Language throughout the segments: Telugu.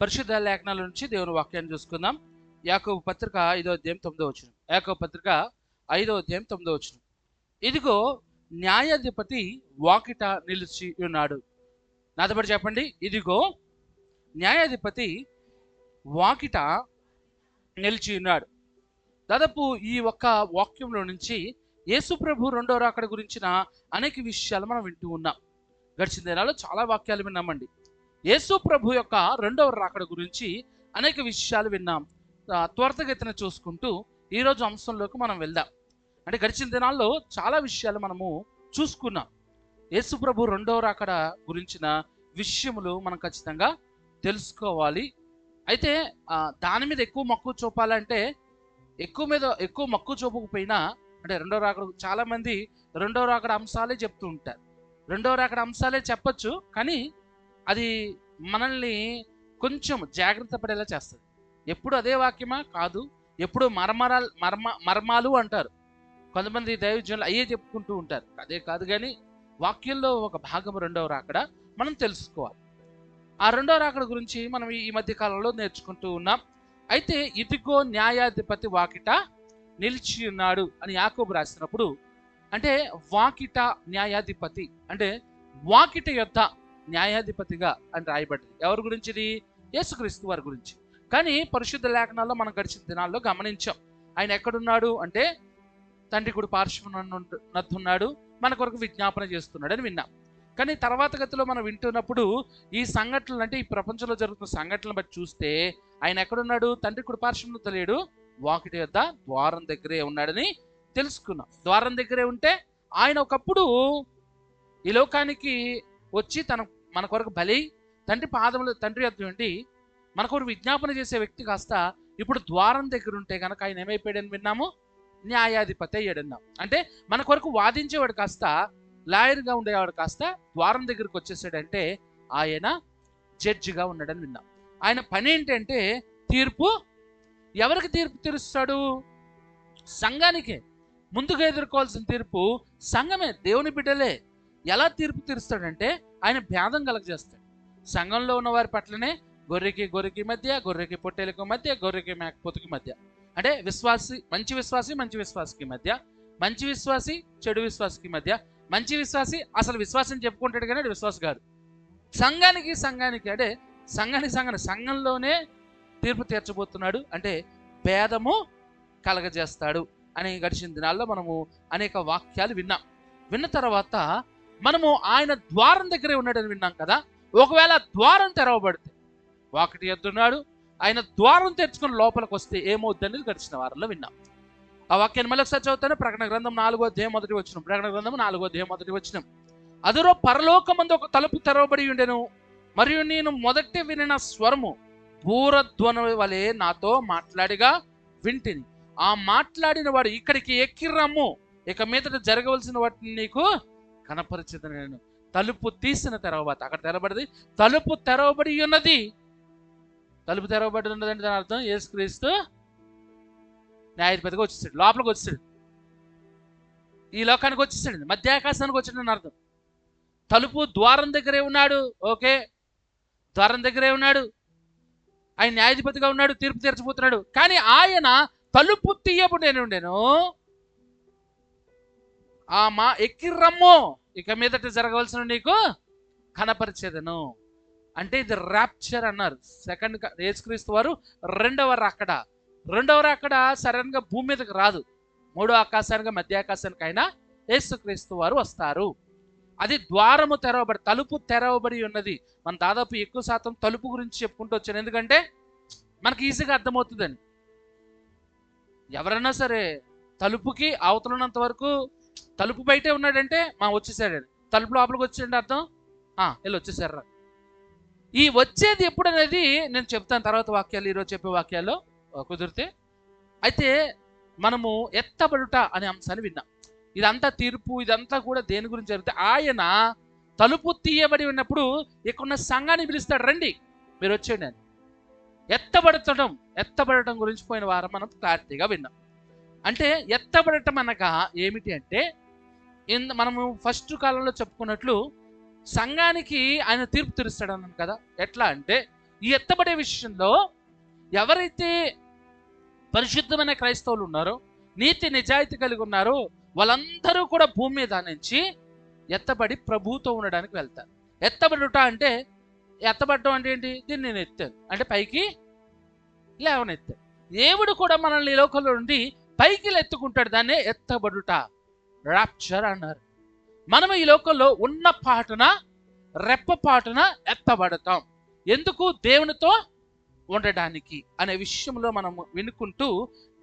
పరిశుద్ధ లేఖనాల నుంచి దేవుని వాక్యాన్ని చూసుకుందాం. యాకోబు పత్రిక 5వ అధ్యాయం 9వ వచనం. యాకోబు పత్రిక 5వ అధ్యాయం 9వ వచనం. ఇదిగో న్యాయాధిపతి వాకిట నిలిచి ఉన్నాడు. నాతో పాటు చెప్పండి, ఇదిగో న్యాయాధిపతి వాకిట నిలిచి ఉన్నాడు. దాదాపు ఈ ఒక్క వాక్యంలో నుంచి యేసు ప్రభు రెండో రాకడ గురించిన అనేక విషయాలు మనం వింటూ ఉన్నాం. గడిచిన దినాల్లో చాలా వాక్యాలు విన్నామండి. యేసు ప్రభు యొక్క రెండవ రాకడ గురించి అనేక విషయాలు విన్నాం. త్వరితగతిన చూసుకుంటూ ఈరోజు అంశంలోకి మనం వెళ్దాం. అంటే గడిచిన దినాల్లో చాలా విషయాలు మనము చూసుకున్నాం. యేసు ప్రభు రెండవ రాకడ గురించిన విషయములు మనం ఖచ్చితంగా తెలుసుకోవాలి. అయితే దాని మీద ఎక్కువ మక్కువ చూపాలంటే ఎక్కువ మక్కువ చూపకపోయినా, అంటే రెండవ రాకడ చాలామంది రెండవ రాకడ అంశాలే చెప్తూ ఉంటారు. రెండవ రాకడ అంశాలే చెప్పచ్చు, కానీ అది మనల్ని కొంచెం జాగ్రత్త పడేలా చేస్తుంది. ఎప్పుడు అదే వాక్యమా కాదు, ఎప్పుడు మర్మాలు అంటారు కొంతమంది దైవజనులు, అయ్యే చెప్పుకుంటూ ఉంటారు. అదే కాదు, కానీ వాక్యంలో ఒక భాగం రెండవ రాకడ మనం తెలుసుకోవాలి. ఆ రెండవ రాకడ గురించి మనం ఈ మధ్య కాలంలో నేర్చుకుంటూ ఉన్నాం. అయితే ఇదిగో న్యాయాధిపతి వాకిట నిలిచి ఉన్నాడు అని యాకోబు రాసినప్పుడు, అంటే వాకిట న్యాయాధిపతి అంటే వాకిట యొద్ద న్యాయాధిపతిగా అని రాయబడింది. ఎవరి గురించి? ఇది యేసుక్రీస్తు వారి గురించి. కానీ పరిశుద్ధ లేఖనాల్లో మనం గడిచిన దినాల్లో గమనించాం, ఆయన ఎక్కడున్నాడు అంటే తండ్రి కుడి పార్శ్వమున మన కొరకు విజ్ఞాపన చేస్తున్నాడు అని విన్నాం. కానీ తర్వాత గతిలో మనం వింటున్నప్పుడు ఈ సంఘటనలు, అంటే ఈ ప్రపంచంలో జరుగుతున్న సంఘటనలు బట్టి చూస్తే ఆయన ఎక్కడున్నాడు? తండ్రి కుడి పార్శ్వమున తెలియడు, వాకిటి యొద్ద ద్వారం దగ్గరే ఉన్నాడని తెలుసుకున్నాం. ద్వారం దగ్గరే ఉంటే ఆయన ఒకప్పుడు ఈ లోకానికి వచ్చి మన కొరకు బలి తండ్రి యొద్ద ఉండి మన కొరకు విజ్ఞాపన చేసే వ్యక్తి కాస్త ఇప్పుడు ద్వారం దగ్గర ఉంటే కనుక ఆయన ఏమైపోయాడని విన్నాము? న్యాయాధిపతి అయ్యాడన్నాం. అంటే మన కొరకు వాదించేవాడు కాస్త, లాయర్గా ఉండేవాడు కాస్త ద్వారం దగ్గరికి వచ్చేసాడంటే ఆయన జడ్జిగా ఉన్నాడని విన్నాం. ఆయన పని ఏంటంటే తీర్పు. ఎవరికి తీర్పు తీరుస్తాడు? సంఘానికే. ముందుగా ఎదుర్కోవాల్సిన తీర్పు సంఘమే, దేవుని బిడ్డలే. ఎలా తీర్పు తీరుస్తాడంటే ఆయన భేదం కలగజేస్తాడు. సంఘంలో ఉన్న వారి పట్లనే గొర్రెకి మధ్య, గొర్రెకి పొట్టేలకు మధ్య, గొర్రెకి మేకపోతుకి మధ్య, అంటే మంచి విశ్వాసికి మధ్య, మంచి విశ్వాసి చెడు విశ్వాసికి మధ్య, మంచి విశ్వాసి అసలు విశ్వాసం చెప్పుకుంటాడు కానీ అది విశ్వాసం కాదు. సంఘానికి అంటే సంఘంలోనే తీర్పు తీర్చబోతున్నాడు, అంటే భేదము కలగజేస్తాడు అని గడిచిన దినాల్లో మనము అనేక వాక్యాలు విన్న తర్వాత మనము ఆయన ద్వారం దగ్గరే ఉన్నాడని విన్నాం కదా. ఒకవేళ ద్వారం తెరవబడితే, వాకిటి ఎద్దున్నాడు, ఆయన ద్వారం తెరుచుకుని లోపలికి వస్తే ఏమవుద్దనేది గడిచిన వారంలో విన్నాం. ఆ వాక్యాన్ని మళ్ళీ ఒకసారి చదువుతాను. ప్రకటన గ్రంథం 4వ అధ్యాయం 1వ వచనం. ప్రకటన గ్రంథం 4వ అధ్యాయం 1వ వచనం. అదురో పరలోకమందు ఒక తలుపు తెరవబడి ఉండెను, మరియు నేను మొదట వినిన స్వరము బూరధ్వని వలె నాతో మాట్లాడిగా వింటిని. ఆ మాట్లాడిన వాడు, ఇక్కడికి ఎక్కిరమ్ము, ఇక మీదట జరగవలసిన వాటిని నీకు కనపరిచేదని. నేను తలుపు తీసిన తెరవబడి, అక్కడ తెరవబడింది, తలుపు తెరవబడి ఉన్నది. తలుపు తెరవబడి ఉన్నదంటే దాని అర్థం యేసుక్రీస్తు న్యాయాధిపతిగా వచ్చేసాడు, లోపలికి వచ్చేసాడు, ఈ లోకానికి వచ్చేసాడు, మధ్యాకాశానికి వచ్చాడని అర్థం. తలుపు ద్వారం దగ్గరే ఉన్నాడు. ఓకే, ద్వారం దగ్గరే ఉన్నాడు, ఆయన న్యాయాధిపతిగా ఉన్నాడు, తీర్పు తీర్చబోతున్నాడు. కానీ ఆయన తలుపు తీయబడి ఉండెను, ఎక్కిరమ్ము, ఇక మీదట జరగవలసిన నీకు కనపరిచేదను. అంటే ఇది ర్యాప్చర్ అన్నారు. యేసుక్రీస్తు వారు రెండవ రాకడ సడన్గా భూమి మీదకి రాదు. మూడో ఆకాశానికి, మధ్య ఆకాశానికి అయినా యేసుక్రీస్తు వారు వస్తారు. అది ద్వారము తెరవబడి, తలుపు తెరవబడి ఉన్నది. మనం దాదాపు ఎక్కువ శాతం తలుపు గురించి చెప్పుకుంటూ వచ్చాను, ఎందుకంటే మనకి ఈజీగా అర్థమవుతుందని. ఎవరైనా సరే తలుపుకి అవతలన్నంత వరకు, తలుపు బయటే ఉన్నాడంటే వచ్చేసాడు, తలుపు లోపలికి వచ్చాడంటే అర్థం వీళ్ళు వచ్చేసారా. ఈ వచ్చేది ఎప్పుడు అనేది నేను చెప్తాను తర్వాత వాక్యాలు, ఈరోజు చెప్పే వాక్యాల్లో కుదిరితే. అయితే మనము ఎత్తబడుట అనే అంశాన్ని విన్నాం. ఇదంతా తీర్పు, ఇదంతా కూడా దేని గురించి జరిగితే, ఆయన తలుపు తీయబడి ఉన్నప్పుడు ఇక్కడున్న సంఘాన్ని పిలుస్తాడు, రండి మీరు వచ్చేయండి అని. ఎత్తబడటం గురించి పోయిన వారం మనం క్లారిటీగా విన్నాం. అంటే ఎత్తబడటం అనగా ఏమిటి అంటే, మనము ఫస్ట్ కాలంలో చెప్పుకున్నట్లు సంఘానికి ఆయన తీర్పు తీరుస్తాడు అన్నాను కదా. ఎట్లా అంటే ఈ ఎత్తబడే విషయంలో ఎవరైతే పరిశుద్ధమైన క్రైస్తవులు ఉన్నారో, నీతి నిజాయితీ కలిగి ఉన్నారో, వాళ్ళందరూ కూడా భూమి మీద నుంచి ఎత్తబడి ప్రభువుతో ఉండడానికి వెళ్తారు. ఎత్తబడుట అంటే, ఎత్తబడటం అంటే ఏంటి? దీన్ని నేను ఎత్తాను అంటే పైకి లేవనెత్తాను. దేవుడు కూడా మనల్ని ఈ లోకంలో నుండి పైకి ఎత్తుకుంటాడు. దాన్నే ఎత్తబడుట, రాప్చర్ అన్నారు. మనం ఈ లోకంలో ఉన్న పాటున, రెప్పపాటున ఎత్తబడతాం. ఎందుకు? దేవునితో ఉండడానికి అనే విషయంలో మనం వినుకుంటూ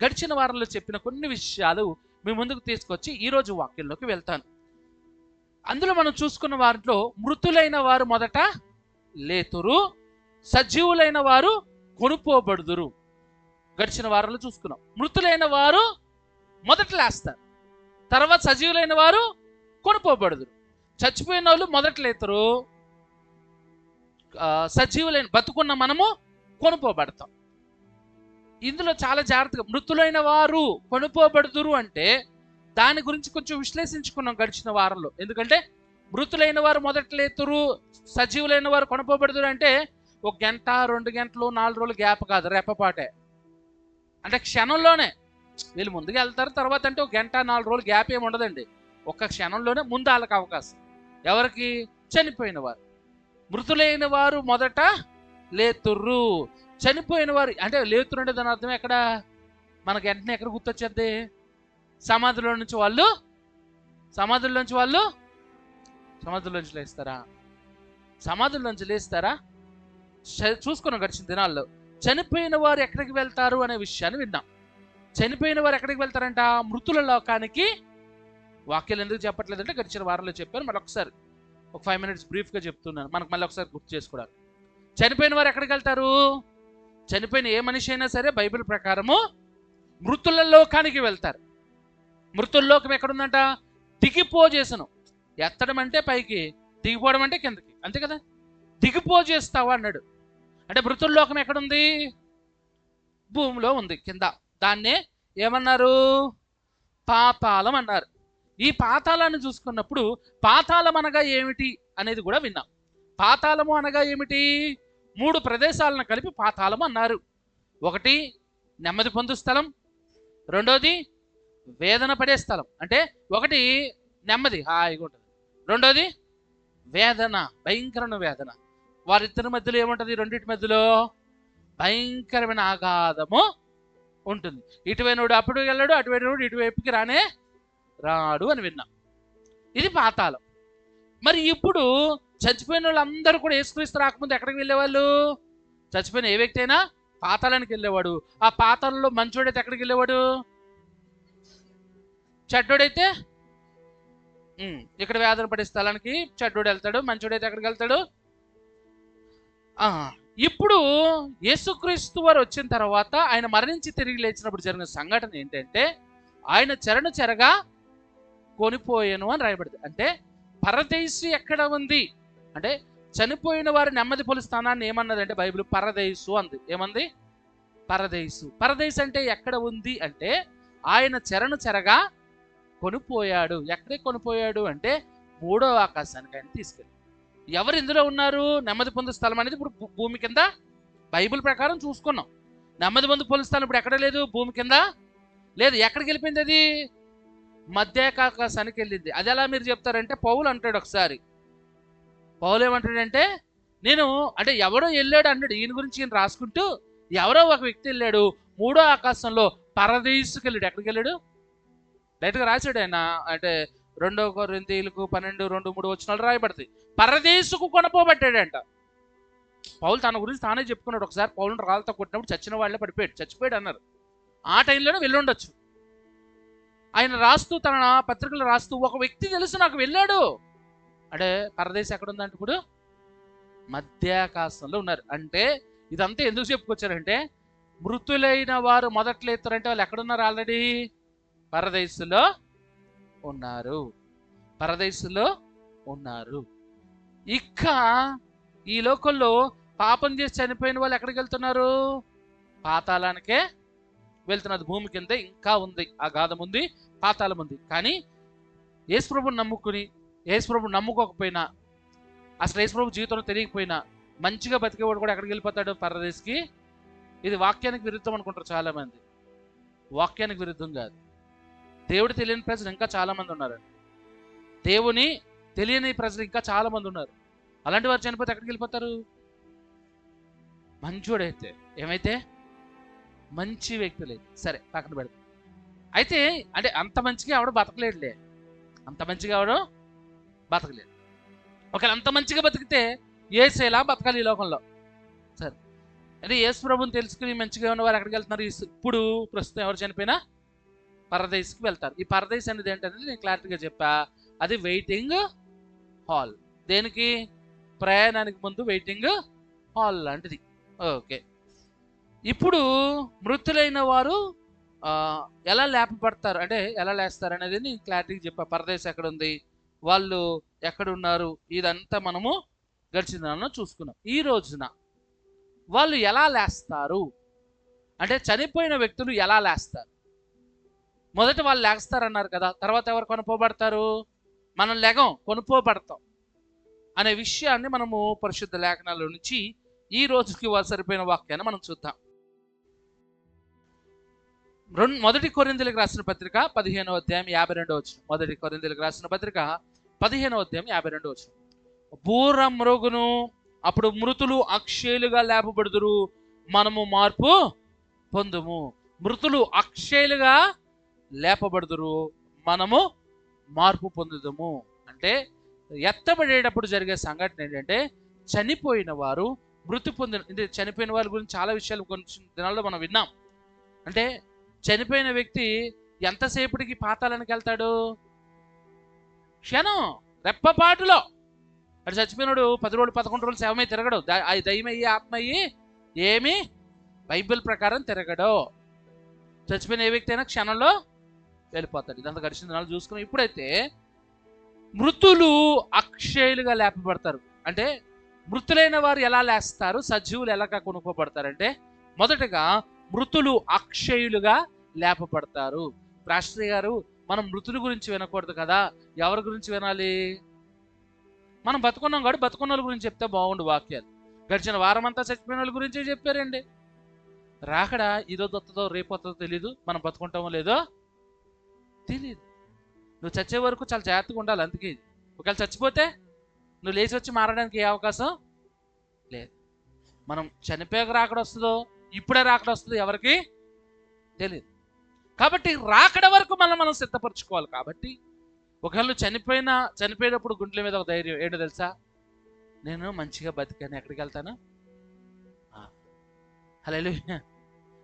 గడిచిన వారంలో చెప్పిన కొన్ని విషయాలు మీ ముందుకు తీసుకొచ్చి ఈరోజు వాక్యంలోకి వెళ్తాను. అందులో మనం చూసుకున్న వారిలో మృతులైన వారు మొదట లేతురు, సజీవులైన వారు కొనుపోబడుదురు. గడిచిన వారంలో చూసుకున్నాం. మృతులైన వారు మొదట లేస్తారు, తర్వాత సజీవులైన వారు కొనుపోబడుదురు. చచ్చిపోయిన వాళ్ళు మొదట లేతురు, సజీవులైన బతుకున్న మనము కొనుపోబడతాం. ఇందులో చాలా జాగ్రత్తగా మృతులైన వారు కొనుపోబడుదురు అంటే దాని గురించి కొంచెం విశ్లేషించుకున్నాం గడిచిన వారంలో. ఎందుకంటే మృతులైన వారు మొదట లేతురు, సజీవులైన వారు కొనుపోబడుదురు అంటే 1 గంట 2 గంటలు 4 రోజులు గ్యాప్ కాదు, రెప్పపాటే. అంటే క్షణంలోనే వీళ్ళు ముందుకు వెళ్తారు. తర్వాత అంటే 1 గంట 4 రోజులు గ్యాప్ ఏమి ఉండదండి. ఒక్క క్షణంలోనే ముందు వాళ్ళకి అవకాశం. ఎవరికి? చనిపోయిన వారు. మృతులైన వారు మొదట లేతుర్రు. చనిపోయిన వారు అంటే లేతురు అంటే దాని అర్థం ఎక్కడ మనకు వెంటనే ఎక్కడ గుర్తొచ్చేద్ది? సమాధిలో నుంచి లేస్తారా? సమాధుల నుంచి లేస్తారా? చూసుకున్నాం గడిచిన దినాల్లో. చనిపోయిన వారు ఎక్కడికి వెళ్తారు అనే విషయాన్ని విన్నాం. చనిపోయిన వారు ఎక్కడికి వెళ్తారంట? మృతుల లోకానికి. వాక్యాలు ఎందుకు చెప్పట్లేదంటే గడిచిన వారంలో చెప్పాను. మళ్ళీ ఒకసారి ఒక 5 minutes బ్రీఫ్గా చెప్తున్నాను, మనకు మళ్ళీ ఒకసారి గుర్తు చేసుకోవడానికి. చనిపోయిన వారు ఎక్కడికి వెళ్తారు? చనిపోయిన ఏ మనిషి అయినా సరే బైబిల్ ప్రకారము మృతుల లోకానికి వెళ్తారు. మృతుల లోకం ఎక్కడుందంట? దిగిపోజేసను. ఎత్తడం అంటే పైకి, దిగిపోవడం అంటే కిందకి, అంతే కదా. దిగిపోజేస్తావా అన్నాడు. అంటే మృతుల లోకం ఎక్కడుంది? భూమిలో ఉంది, కింద. దాన్నే ఏమన్నారు? పాతాళం అన్నారు. ఈ పాతాళాన్ని చూసుకున్నప్పుడు పాతాళం అనగా ఏమిటి అనేది కూడా విన్నాం. పాతాళము అనగా ఏమిటి? 3 ప్రదేశాలను కలిపి పాతాళం అన్నారు. ఒకటి నెమ్మది పొందు స్థలం, రెండోది వేదన పడే స్థలం. అంటే ఒకటి నెమ్మది, హాయిగా ఉంటుంది. రెండోది వేదన, భయంకరమైన వేదన. వారిద్దరి మధ్యలో ఏముంటుంది? రెండింటి మధ్యలో భయంకరమైన ఆఘాతము ఉంటుంది. ఇటువైనోడు అప్పుడు వెళ్ళాడు, అటువైనోడు ఇటువైపుకి రాడు అని విన్నాం. ఇది పాతాళం. మరి ఇప్పుడు చచ్చిపోయిన వాళ్ళందరూ కూడా యేసుక్రీస్తు రాకముందు ఎక్కడికి వెళ్ళేవాళ్ళు? చచ్చిపోయిన ఏ వ్యక్తి అయినా పాతాళానికి వెళ్ళేవాడు. ఆ పాతాళంలో మంచోడైతే ఎక్కడికి వెళ్ళేవాడు? చెడ్డోడైతే ఇక్కడ వేదన పడే స్థలానికి చెడ్డోడు వెళ్తాడు, మంచోడైతే ఎక్కడికి వెళ్తాడు? ఇప్పుడు యేసుక్రీస్తు వారు వచ్చిన తర్వాత ఆయన మరణించి తిరిగి లేచినప్పుడు జరిగిన సంఘటన ఏంటంటే ఆయన చెరను చెరగా కొనిపోయాను అని రాయబడింది. అంటే పరదేశు ఎక్కడ ఉంది అంటే చనిపోయిన వారి నెమ్మది పొలి స్థానాన్ని ఏమన్నదంటే బైబిల్ పరదేశు అంది. ఏమంది? పరదేశు. పరదేశు అంటే ఎక్కడ ఉంది అంటే ఆయన చెరను చెరగా కొనిపోయాడు. ఎక్కడికి కొనిపోయాడు అంటే 3వ ఆకాశానికి ఆయన తీసుకెళ్ళి. ఎవరు ఇందులో ఉన్నారు? నెమ్మది పొందు స్థలం అనేది ఇప్పుడు భూమి కింద బైబిల్ ప్రకారం చూసుకున్నాం. నెమ్మది పొందు పొలి స్థలం ఇప్పుడు ఎక్కడ లేదు, భూమి కింద లేదు. ఎక్కడికి వెళ్ళిపోయింది? అది మధ్యాకాశానికి వెళ్ళింది. అది ఎలా మీరు చెప్తారంటే పౌలు అంటాడు ఒకసారి. పౌలు ఏమంటాడంటే నేను అంటే ఎవడో వెళ్ళాడు అన్నాడు. ఈయన గురించి ఈయన రాసుకుంటూ ఎవరో ఒక వ్యక్తి వెళ్ళాడు 3వ ఆకాశంలో పరదేశుకి వెళ్ళాడు. ఎక్కడికి వెళ్ళాడు? డైరెక్ట్గా రాశాడు ఆయన. అంటే 2 కొరింథీయులకు 12:2-3 వచనాలు రాయబడతాయి. పరదేశుకు కొనపోబట్టాడంట. పౌలు తన గురించి తానే చెప్పుకున్నాడు. ఒకసారి పౌలుని రాళ్ళతో కొట్టినప్పుడు చచ్చిన వాళ్ళే చచ్చిపోయాడు అన్నారు. ఆ టైంలోనే వెళ్ళుండొచ్చు. ఆయన రాస్తూ తన పత్రికలు రాస్తూ ఒక వ్యక్తి తెలుసు నాకు వెళ్ళాడు అంటే పరదేశం ఎక్కడ ఉందంటే ఇప్పుడు మధ్యాకాశంలో ఉన్నారు. అంటే ఇదంతా ఎందుకు చెప్పుకొచ్చారంటే మృతులైన వారు మొదట్లో ఎత్తారంటే వాళ్ళు ఎక్కడున్నారు? ఆల్రెడీ పరదేశంలో ఉన్నారు. ఇక ఈ లోకంలో పాపం చేసి చనిపోయిన వాళ్ళు ఎక్కడికి వెళ్తున్నారు? పాతాళానికే వెళ్తున్నది. భూమి కింద ఇంకా ఉంది, అగాధం ఉంది, పాతాళం ఉంది. కానీ యేసుప్రభుని నమ్ముకుని యేసుప్రభుని నమ్ముకోకపోయినా, అసలు యేసుప్రభు జీవితంలో తెలియకపోయినా మంచిగా బతికేవాడు కూడా ఎక్కడికి వెళ్ళిపోతాడు? పరదేశికి. ఇది వాక్యానికి విరుద్ధం అనుకుంటారు చాలామంది. వాక్యానికి విరుద్ధం కాదు. దేవుడు తెలియని ప్రజలు ఇంకా చాలామంది ఉన్నారు. దేవుని తెలియని ప్రజలు ఇంకా చాలామంది ఉన్నారు. అలాంటి వారు చనిపోతే ఎక్కడికి వెళ్ళిపోతారు? మంచోడైతే ఏమైతే మంచి వ్యక్తులైతే సరే పక్కన పెడతాం. అయితే అంటే అంత మంచిగా ఎవడు బతకలేడులే. అంత మంచిగా ఎవడు బతకలేడు. ఒకవేళ అంత మంచిగా బతికితే యేసేలా బతకాలి ఈ లోకంలో. సరే, అంటే యేసు ప్రభుని తెలుసుకుని మంచిగా ఉన్న వారు ఎక్కడికి వెళ్తున్నారు? ఇప్పుడు ప్రస్తుతం ఎవరు చనిపోయినా పరదేశికి వెళ్తారు. ఈ పరదేశ్ అనేది ఏంటనేది నేను క్లారిటీగా చెప్పా. అది వెయిటింగ్ హాల్. దేనికి? ప్రయాణానికి ముందు వెయిటింగ్ హాల్ లాంటిది. ఓకే, ఇప్పుడు మృతులైన వారు ఎలా లేపబడతారు అంటే ఎలా లేస్తారు అనేది నేను క్లారిటీగా చెప్పా. పరదేశం ఎక్కడ ఉంది, వాళ్ళు ఎక్కడున్నారు, ఇదంతా మనము గడిచిన దానిలో చూసుకున్నాం. ఈ రోజున వాళ్ళు ఎలా లేస్తారు అంటే చనిపోయిన వ్యక్తులు ఎలా లేస్తారు? మొదట వాళ్ళు లేస్తారన్నారు కదా, తర్వాత ఎవరు కొనుక్కోబడతారు? మనం లెగం, కొనుక్కోబడతాం అనే విషయాన్ని మనము పరిశుద్ధ లేఖనాల నుంచి ఈ రోజుకి సరిపోయిన వాక్యాన్ని మనం చూద్దాం. మొదటి కొరింథీయులకు రాసిన పత్రిక 15వ అధ్యాయం 52వ వచనం. మొదటి కొరింథీయులకు రాసిన పత్రిక 15వ అధ్యాయం 52వ వచనం. బూర మ్రోగును, అప్పుడు మృతులు అక్షయులుగా లేపబడుదురు, మనము మార్పు పొందుము. మృతులు అక్షయులుగా లేపబడుదురు, మనము మార్పు పొందుదము. అంటే ఎత్తబడేటప్పుడు జరిగే సంఘటన ఏంటంటే చనిపోయిన వారు మృతి పొందిన, అంటే చనిపోయిన వారి గురించి చాలా విషయాలు కొంచెం దినాల్లో మనం విన్నాం. అంటే చనిపోయిన వ్యక్తి ఎంతసేపటికి పాతాళానికి వెళ్తాడు? క్షణం, రెప్పపాటులో. అటు చచ్చిపోయినాడు 10 రోజులు 11 రోజులు శవమై తిరగడు. దయ్యమయ్యి ఆత్మయ్యి ఏమి బైబిల్ ప్రకారం తిరగడు. చచ్చిపోయిన ఏ వ్యక్తి అయినా క్షణంలో వెళ్ళిపోతాడు. ఇదంతా గడిచిన దినాలు చూసుకున్నాం. ఇప్పుడైతే మృతులు అక్షయులుగా లేపబడతారు. అంటే మృతులైన వారు ఎలా లేస్తారు, సజీవులు ఎలాగా కొనుక్కోబడతారంటే మొదటగా మృతులు అక్షయులుగా లేపబడతారు. రాష్ట్రీ గారు, మనం మృతుల గురించి వినకూడదు కదా, ఎవరి గురించి వినాలి? మనం బతుకున్నాం కాబట్టి బతుకున్న వాళ్ళ గురించి చెప్తే బాగుండు వాక్యాలు. గడిచిన వారం అంతా చచ్చిపోయిన వాళ్ళ గురించే చెప్పారండి. రాకడా ఈరోజు వస్తుందో రేపు వస్తుందో తెలీదు, మనం బతుకుంటామో లేదో తెలీదు. నువ్వు చచ్చే వరకు చాలా జాగ్రత్తగా ఉండాలి. అందుకే ఒకవేళ చచ్చిపోతే నువ్వు లేచి వచ్చి మారడానికి ఏ అవకాశం లేదు. మనం చనిపోయాక రాకడ వస్తుందో ఇప్పుడే రాకడ వస్తుందో ఎవరికి తెలియదు. కాబట్టి రాకడ వరకు మనం సిద్ధపరచుకోవాలి. కాబట్టి ఒకవేళ చనిపోయినప్పుడు గుండెల మీద ఒక ధైర్యం ఏంటో తెలుసా? నేను మంచిగా బతికాను, ఎక్కడికి వెళ్తాను? హల్లెలూయా.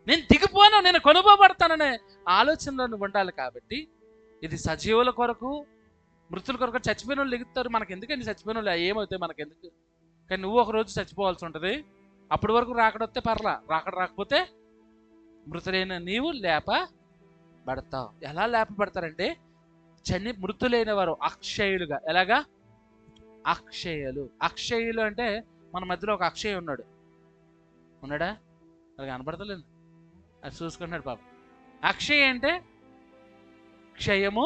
నేను దిగిపోను, నేను కొనుక్కోబడతాననే ఆలోచనలో నువ్వు ఉండాలి. కాబట్టి ఇది సజీవుల కొరకు, మృతుల కొరకు. చచ్చిపోయిన వాళ్ళు ఎగుతారు, మనకు ఎందుకండి? చచ్చిపోయిన వాళ్ళు ఏమవుతాయి మనకెందుకు? కానీ నువ్వు ఒకరోజు చచ్చిపోవాల్సి ఉంటుంది. అప్పటి వరకు రాకడొస్తే పర్లా, రాకడ రాకపోతే మృతులైన నీవు లేపబడతావు. ఎలా లేపబడతారంటే మృతులైన వారు అక్షయులుగా. ఎలాగా? అక్షయులు. అక్షయులు అంటే మన మధ్యలో ఒక అక్షయ ఉన్నాడా? అది కనపడతలేదు, అది చూసుకుంటున్నాడు పాపం. అక్షయ అంటే క్షయము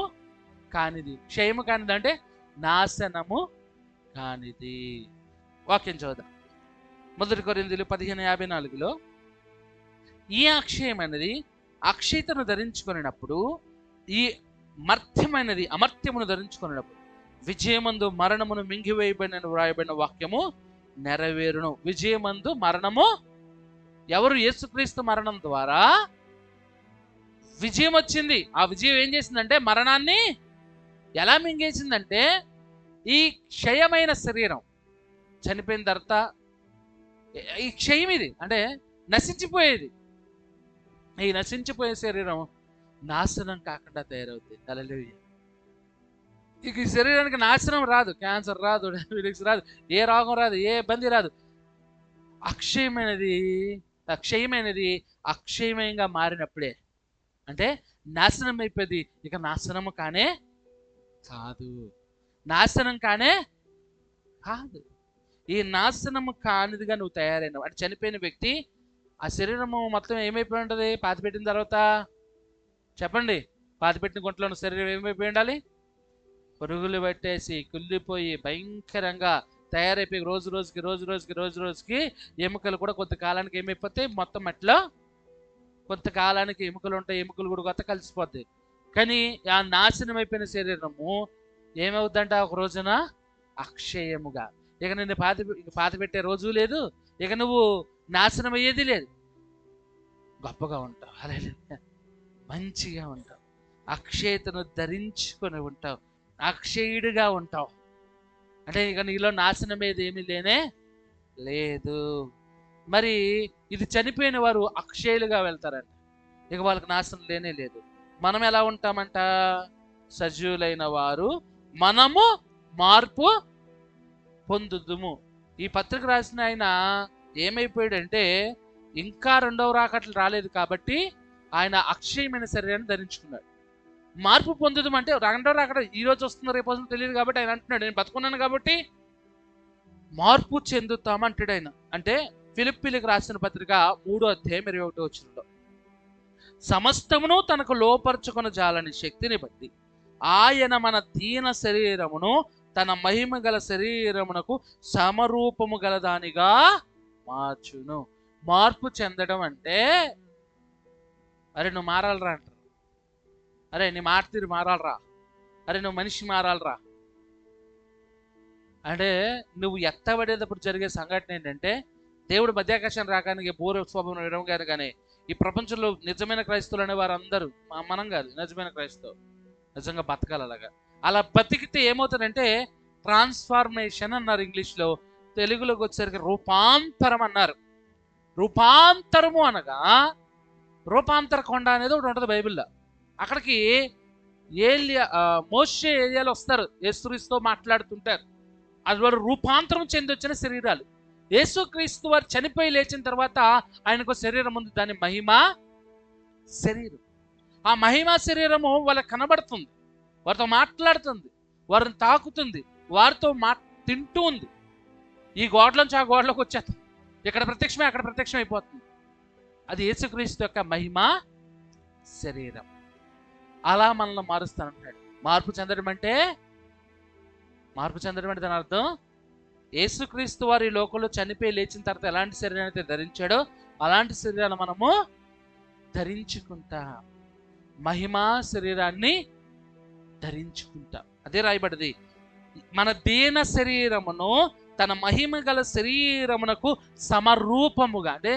కానిది. క్షయము కానిది అంటే నాశనము కానిది. వాక్యం చూద్దాం. మొదటి కొరింథీయులు 15:54లో ఈ అక్షయం అనేది అక్షయతను ధరించుకున్నప్పుడు, ఈ మర్త్యమైనది అమర్త్యమును ధరించుకున్నప్పుడు విజయమందు మరణమును మింగివేయబడిన వ్రాయబడిన వాక్యము నెరవేరును. విజయమందు మరణము, ఎవరు? యేసుక్రీస్తు మరణం ద్వారా విజయం వచ్చింది. ఆ విజయం ఏం చేసిందంటే మరణాన్ని ఎలా మింగేసిందంటే, ఈ క్షయమైన శరీరం చనిపోయిన తర్వాత ఈ క్షయం ఇది అంటే నశించిపోయేది. ఈ నశించిపోయే శరీరం నాశనం కాకుండా తయారవుతుంది. హల్లెలూయా. ఇక ఈ శరీరానికి నాశనం రాదు, క్యాన్సర్ రాదు, డయాబెటిక్స్ రాదు, ఏ రోగం రాదు, ఏ ఇబ్బంది రాదు. అక్షయమైనది అక్షయమయంగా మారినప్పుడే, అంటే నాశనం అయిపోయింది, ఇక నాశనము కానే కాదు. నాశనం కానే కాదు. ఈ నాశనము కానిదిగా నువ్వు తయారైనవు. అంటే చనిపోయిన వ్యక్తి ఆ శరీరము మొత్తం ఏమైపోయి ఉంటుంది? పాతిపెట్టిన తర్వాత చెప్పండి, పాతిపెట్టిన గుంటలో శరీరం ఏమైపోయి ఉండాలి? పురుగులు పట్టేసి కుళ్ళిపోయి భయంకరంగా తయారైపోయి రోజు రోజుకి ఎముకలు కూడా కొంతకాలానికి ఏమైపోతాయి, మొత్తం అట్లా కొంతకాలానికి ఎముకలు ఉంటాయి, ఎముకలు కూడా కొత్త కలిసిపోతాయి. కానీ ఆ నాశనం అయిపోయిన శరీరము ఏమవుద్దంట ఒక రోజున అక్షయముగా. ఇక నిన్ను పాతి పెట్టే రోజు లేదు, ఇక నువ్వు నాశనం అయ్యేది లేదు. గొప్పగా ఉంటావు, హల్లెలూయా, మంచిగా ఉంటావు, అక్షయతను ధరించుకొని ఉంటావు, అక్షయుడిగా ఉంటావు. అంటే ఇక నీలో నాశనం ఏమి లేనే లేదు. మరి ఇది చనిపోయిన వారు అక్షయులుగా వెళ్తారంట, ఇక వాళ్ళకి నాశనం లేనే లేదు. మనం ఎలా ఉంటామంట? సజీవులైన వారు మనము మార్పు పొందుదుము. ఈ పత్రిక రాసిన ఆయన ఏమైపోయాడంటే, ఇంకా రెండవ రాకట్లు రాలేదు కాబట్టి ఆయన అక్షయమైన శరీరాన్ని ధరించుకున్నాడు. మార్పు పొందుదాం అంటే రెండవ రాకడ ఈ రోజు వస్తుందో రేపు వస్తుందో తెలియదు కాబట్టి ఆయన అంటున్నాడు, నేను బతుకున్నాను కాబట్టి మార్పు చెందుతామంటాడు ఆయన. అంటే ఫిలిప్పీలకు రాసిన పత్రిక 3:21 సమస్తమును తనకు లోపరుచుకుని జాలని శక్తిని బట్టి ఆయన మన దీన శరీరమును తన మహిమ గల శరీరమునకు సమరూపము గలదానిగా మార్చును. మార్పు చెందడం అంటే, అరే నువ్వు మారాలరా అంటారు, అరే నీ మాట తీరు మారాలరా, అరే నువ్వు మనిషి మారాలరా అంటే, నువ్వు ఎత్తబడేటప్పుడు జరిగే సంఘటన ఏంటంటే, దేవుడు మధ్యాకాశం రాగానికి పూర్వ స్వభావం ఇవ్వడం కానీ ఈ ప్రపంచంలో నిజమైన క్రైస్తవులు అనే వారు అందరూ, మనం కాదు, నిజమైన క్రైస్తవులు నిజంగా బతకాలి. అలా బతికితే ఏమవుతుందంటే ట్రాన్స్ఫార్మేషన్ అన్నారు ఇంగ్లీష్లో, తెలుగులోకి వచ్చేసరికి రూపాంతరం అన్నారు. రూపాంతరము అనగా రూపాంతర కొండ అనేది ఒకటి ఉంటుంది బైబిల్లో. అక్కడికి మోషే ఏలియాలు వస్తారు, యేసుక్రీస్తుతో మాట్లాడుతుంటారు. అది వారు రూపాంతరం చెంది వచ్చిన శరీరాలు. యేసుక్రీస్తు వారు చనిపోయి లేచిన తర్వాత ఆయనకు శరీరం ఉంది, దాని మహిమ శరీరం. ఆ మహిమ శరీరము వాళ్ళకి కనబడుతుంది, వారితో మాట్లాడుతుంది, వారిని తాకుతుంది, వారితో తింటూ ఉంది. ఈ గోడలోంచి ఆ గోడలోకి వచ్చేస్తుంది, ఇక్కడ ప్రత్యక్షమే అక్కడ ప్రత్యక్షం అయిపోతుంది. అది యేసుక్రీస్తు యొక్క మహిమ శరీరం. అలా మనల్ని మారుస్తానంటాడు. మార్పు చెందడం అంటే దాని అర్థం, యేసుక్రీస్తు వారు ఈ లోకంలో చనిపోయి లేచిన తర్వాత ఎలాంటి శరీరాన్ని అయితే ధరించాడో అలాంటి శరీరాన్ని మనము ధరించుకుంటాం. మహిమా శరీరాన్ని ధరించుకుంటాం. అదే రాయబడింది, మన దీన శరీరమును తన మహిమ గల శరీరమునకు సమరూపముగా. అంటే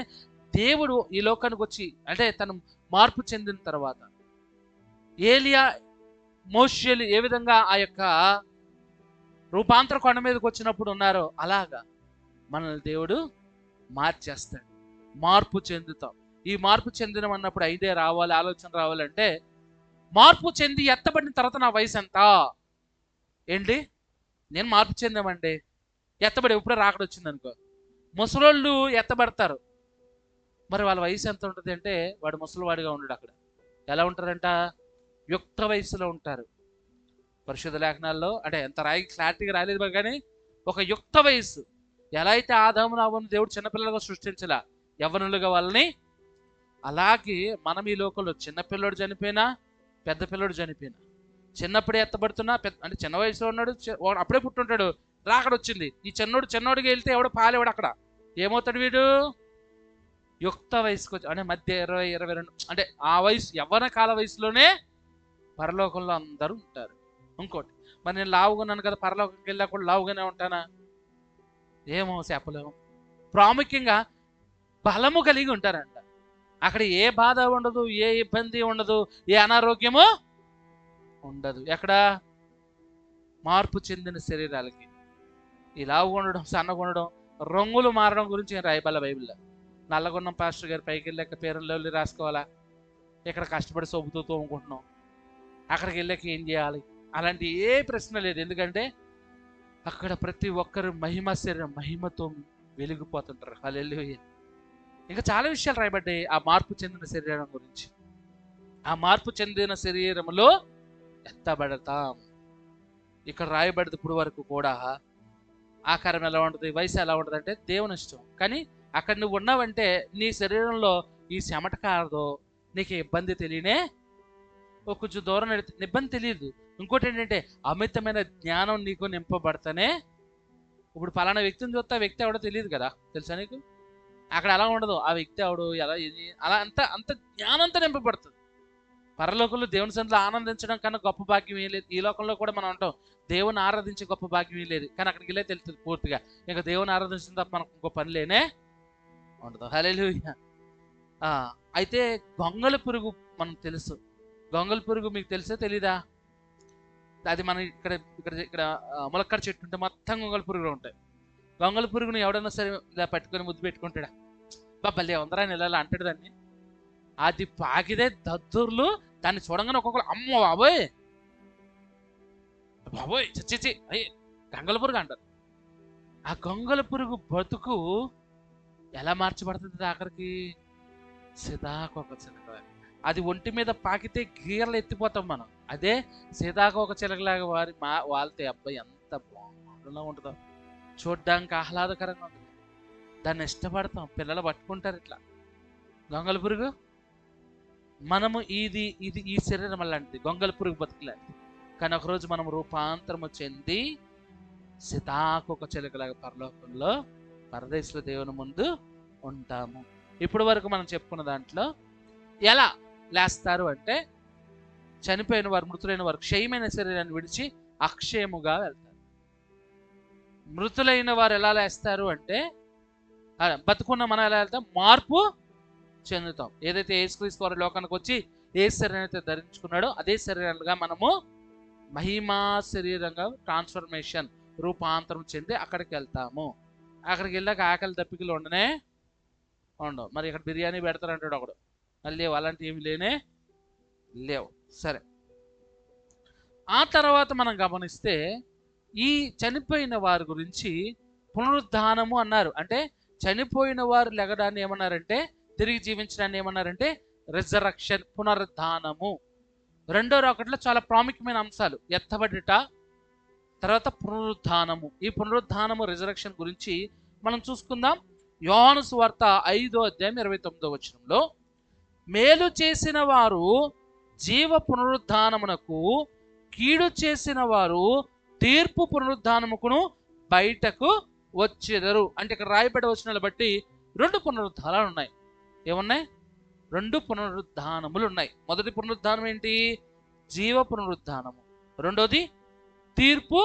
దేవుడు ఈ లోకానికి వచ్చి, అంటే తను మార్పు చెందిన తర్వాత ఏలియా మోషేలు ఏ విధంగా ఆ యొక్క రూపాంతర కొండ మీదకి వచ్చినప్పుడు ఉన్నారో అలాగా మనల్ని దేవుడు మార్చేస్తాడు. మార్పు చెందుతాం. ఈ మార్పు చెందినం అన్నప్పుడు ఐడియా రావాలి, ఆలోచన రావాలంటే, మార్పు చెంది ఎత్తబడిన తర్వాత నా వయసు ఎంత ఏంటి? నేను మార్పు చెందామండి, ఎత్తబడి ఎప్పుడో రాకడ వచ్చింది అనుకో, ముసలోళ్ళు ఎత్తబడతారు, మరి వాళ్ళ వయసు ఎంత ఉంటుంది అంటే వాడు ముసలివాడిగా ఉండడు. అక్కడ ఎలా ఉంటారంట? యుక్త వయసులో ఉంటారు. పరిశుద్ధ లేఖనాల్లో అంటే ఎంత క్లారిటీగా రాలేదు కానీ ఒక యుక్త వయసు. ఎలా అయితే ఆదామును అవ్వను దేవుడు చిన్నపిల్లలుగా సృష్టించలా, యవ్వనులుగా వాళ్ళని, అలాగే మనం ఈ లోకంలో చిన్నపిల్లడు చనిపోయినా పెద్ద పిల్లడు చనిపోయినా, చిన్నప్పుడే ఎత్తబడుతున్నా అంటే చిన్న వయసులో ఉన్నాడు, అప్పుడే పుట్టుంటాడు, రాకడ వచ్చింది. ఈ చిన్నోడికి వెళ్తే ఎవడో పాలేవాడు, అక్కడ ఏమవుతాడు వీడు? యుక్త వయసుకు వచ్చి, అంటే మధ్య 20-22, అంటే ఆ వయసు యవ్వన కాల వయసులోనే పరలోకంలో అందరూ ఉంటారు. ఇంకోటి, మరి నేను లావుగున్నాను కదా, పరలోకంకి వెళ్ళా కూడా లావుగానే ఉంటానా? ఏమో చెప్పలేము. ప్రాముఖ్యంగా బలము కలిగి ఉంటారంట. అక్కడ ఏ బాధ ఉండదు, ఏ ఇబ్బంది ఉండదు, ఏ అనారోగ్యము ఉండదు. ఎక్కడ? మార్పు చెందిన శరీరాలకి. ఈ లావుగా ఉండడం, సన్నగా ఉండడం, రంగులు మారడం గురించి రాయబల్ల బైబిల్లో. నల్లగొండం పాస్టర్ గారి పైకి వెళ్ళాక పేర్లు రాసుకోవాలా, ఇక్కడ కష్టపడి సొబ్బుతూ తోముకుంటున్నాం, అక్కడికి వెళ్ళాక ఏం చేయాలి, అలాంటి ఏ ప్రశ్న లేదు. ఎందుకంటే అక్కడ ప్రతి ఒక్కరు మహిమ శరీరం మహిమతో వెలిగిపోతుంటారు. హల్లెలూయా. ఇంకా చాలా విషయాలు రాయబడ్డాయి ఆ మార్పు చెందిన శరీరం గురించి. ఆ మార్పు చెందిన శరీరంలో ఎత్తబడతాం. ఇక్కడ రాయబడదు ఇప్పుడు వరకు కూడా. ఆకారం ఎలా ఉంటుంది, వయసు ఎలా ఉంటుంది అంటే దేవుని ఇష్టం. కానీ అక్కడ నువ్వు ఉన్నావంటే నీ శరీరంలో ఈ చెమట కారదో, నీకు ఇబ్బంది తెలియనే, కొంచెం దూరం ఇబ్బంది తెలియదు. ఇంకోటి ఏంటంటే అమితమైన జ్ఞానం నీకు నింపబడతానే ఇప్పుడు పలానా వ్యక్తిని చూస్తే ఆ వ్యక్తి ఎవడో తెలియదు కదా, తెలుసా నీకు? అక్కడ అలా ఉండదు. ఆ వ్యక్తి ఎవడు, ఎలా, ఇది, అలా అంత అంత జ్ఞానంతో నింపబడుతుంది. పరలోకంలో దేవుని సన్నిధిలో ఆనందించడం కన్నా గొప్ప భాగ్యం ఏం లేదు. ఈ లోకంలో కూడా మనం అంటాం దేవుని ఆరాధించే గొప్ప భాగ్యం ఏం లేదు, కానీ అక్కడికి వెళ్ళే తెలుస్తుంది పూర్తిగా. ఇంకా దేవుని ఆరాధించిన తప్ప మనకు ఇంకో పని లేనే ఉండదు. హల్లెలూయా. అయితే గొంగళి పురుగు మనం తెలుసు. గొంగళి పురుగు మీకు తెలుసా తెలీదా? అది మన ఇక్కడ ఇక్కడ ఇక్కడ ములక్కడ చెట్టు ఉంటే మొత్తం గొంగళి పురుగులు ఉంటాయి. గొంగళి పురుగుని ఎవడన్నా సరే ఇలా పట్టుకొని ముద్దు పెట్టుకుంటాడా? భలే ఉందరా అని ఇలా అంటాడు దాన్ని. అది పాకిదే దద్దుర్లు దాన్ని చూడంగానే ఒక్కొక్కరు అమ్మ బాబోయ్ బాబోయ్ చచ్చి అయ్యి గొంగళి పురుగు అంటారు. ఆ గొంగళి పురుగు బతుకు ఎలా మార్చబడుతుంది ఆఖరికి? సీతాకోక చిలక. అది ఒంటి మీద పాకితే గీరలు ఎత్తిపోతాం మనం. అదే సీతాకోక చిలకలాగా వాళ్తే అబ్బాయి ఎంత బాగుండా ఉంటుందో, చూడ్డానికి ఆహ్లాదకరంగా ఉంటుంది. దాన్ని ఇష్టపడతాం, పిల్లలు పట్టుకుంటారు ఇట్లా. గొంగళి పురుగు మనము ఇది ఇది ఈ శరీరం లాంటిది, గొంగళి పురుగు బతుకులాంటిది. కానీ ఒకరోజు మనం రూపాంతరము చెంది సీతాకోక చిలకలాగా పరలోకంలో పరదేశంలో దేవుని ముందు ఉంటాము. ఇప్పటి వరకు మనం చెప్పుకున్న దాంట్లో ఎలా లేస్తారు అంటే, చనిపోయిన వారు, మృతులైన వారు క్షయమైన శరీరాన్ని విడిచి అక్షయముగా వెళ్తారు. మృతులైన వారు ఎలా లేస్తారు అంటే, బతుకున్న మనం ఎలా వెళ్తాం? మార్పు చెందుతాం. ఏదైతే యేసుక్రీస్తు వారి లోకానికి వచ్చి ఏ శరీరం అయితే ధరించుకున్నాడో అదే శరీరంగా మనము మహిమా శరీరంగా ట్రాన్స్ఫర్మేషన్, రూపాంతరం చెంది అక్కడికి వెళ్తాము. అక్కడికి వెళ్ళాక ఆకలి దప్పికలు ఉండనే ఉండవు. మరి ఇక్కడ బిర్యానీ పెడతారంటాడు ఒకడు, మళ్ళీ అలాంటి ఏమి లేవు. సరే, ఆ తర్వాత మనం గమనిస్తే ఈ చనిపోయిన వారి గురించి పునరుద్ధానము అన్నారు. అంటే చనిపోయిన వారు లెగడాన్ని ఏమన్నారంటే, తిరిగి జీవించడాన్ని ఏమన్నారంటే రిజరక్షన్, పునరుద్ధానము. రెండో రాకట్లో చాలా ప్రాముఖ్యమైన అంశాలు ఎత్తబడిట, తర్వాత పునరుద్ధానము. ఈ పునరుద్ధానము, రిజరక్షన్ గురించి మనం చూసుకుందాం. యోహాను సువార్త 5:29 మేలు చేసిన వారు జీవ పునరుద్ధానమునకు, కీడు చేసిన వారు తీర్పు పునరుద్ధానముకును బయటకు వచ్చేదరు. అంటే ఇక్కడ రాయబడి వచనాలు బట్టి 2 పునరుద్ధానాలు ఉన్నాయి. ఏమున్నాయి? 2 పునరుద్ధానములు ఉన్నాయి. మొదటి పునరుద్ధానం ఏంటి? జీవ పునరుద్ధానము. రెండోది తీర్పు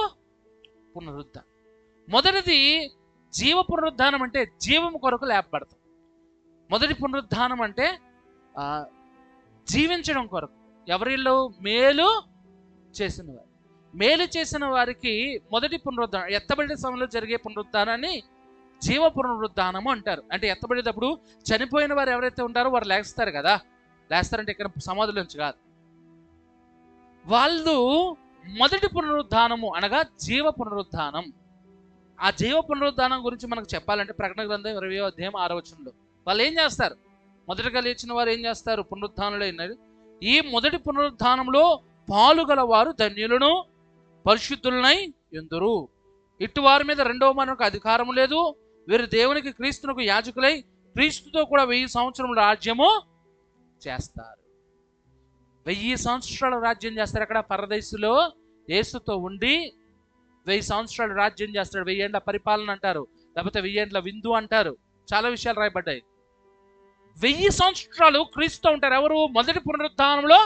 పునరుద్ధానం. మొదటిది జీవ పునరుద్ధానం అంటే జీవము కొరకు లేపబడతాం. మొదటి పునరుద్ధానం అంటే జీవించడం కొరకు. ఎవరిలో? మేలు చేసిన వారు. మేలు చేసిన వారికి మొదటి పునరుద్ధానం, ఎత్తబడిన సమయంలో జరిగే పునరుద్ధానాన్ని జీవ పునరుద్ధానము అంటారు. అంటే ఎత్తబడేటప్పుడు చనిపోయిన వారు ఎవరైతే ఉంటారో వారు లేస్తారు కదా. లేస్తారంటే ఇక్కడ సమాధుల నుంచి కాదు. వాళ్ళు మొదటి పునరుద్ధానము అనగా జీవ పునరుద్ధానం. ఆ జీవ పునరుద్ధానం గురించి మనకు చెప్పాలంటే ప్రకటన గ్రంథం 20:6 వాళ్ళు ఏం చేస్తారు? మొదటగా లేచిన వారు ఏం చేస్తారు? పునరుద్ధానంలో అయినారు. ఈ మొదటి పునరుద్ధానంలో పాలుగల వారు ధన్యులను, పరిశుద్ధులనై యుందురు. ఇటు వారి మీద రెండవ మనకు అధికారం లేదు. వీరు దేవునికి, క్రీస్తునకు యాజకులై క్రీస్తుతో కూడా 1000 సంవత్సరముల రాజ్యము చేస్తారు. 1000 సంవత్సరాల రాజ్యం చేస్తారు. అక్కడ పరదేశంలో యేసుతో ఉండి 1000 సంవత్సరాలు రాజ్యం చేస్తాడు. 1000 ఏండ్ల పరిపాలన అంటారు, లేకపోతే 1000 ఏండ్ల విందు అంటారు. చాలా విషయాలు రాయబడ్డాయి. 1000 సంవత్సరాలు క్రీస్తుతో ఉంటారు. ఎవరు? మొదటి పునరుద్ధానంలో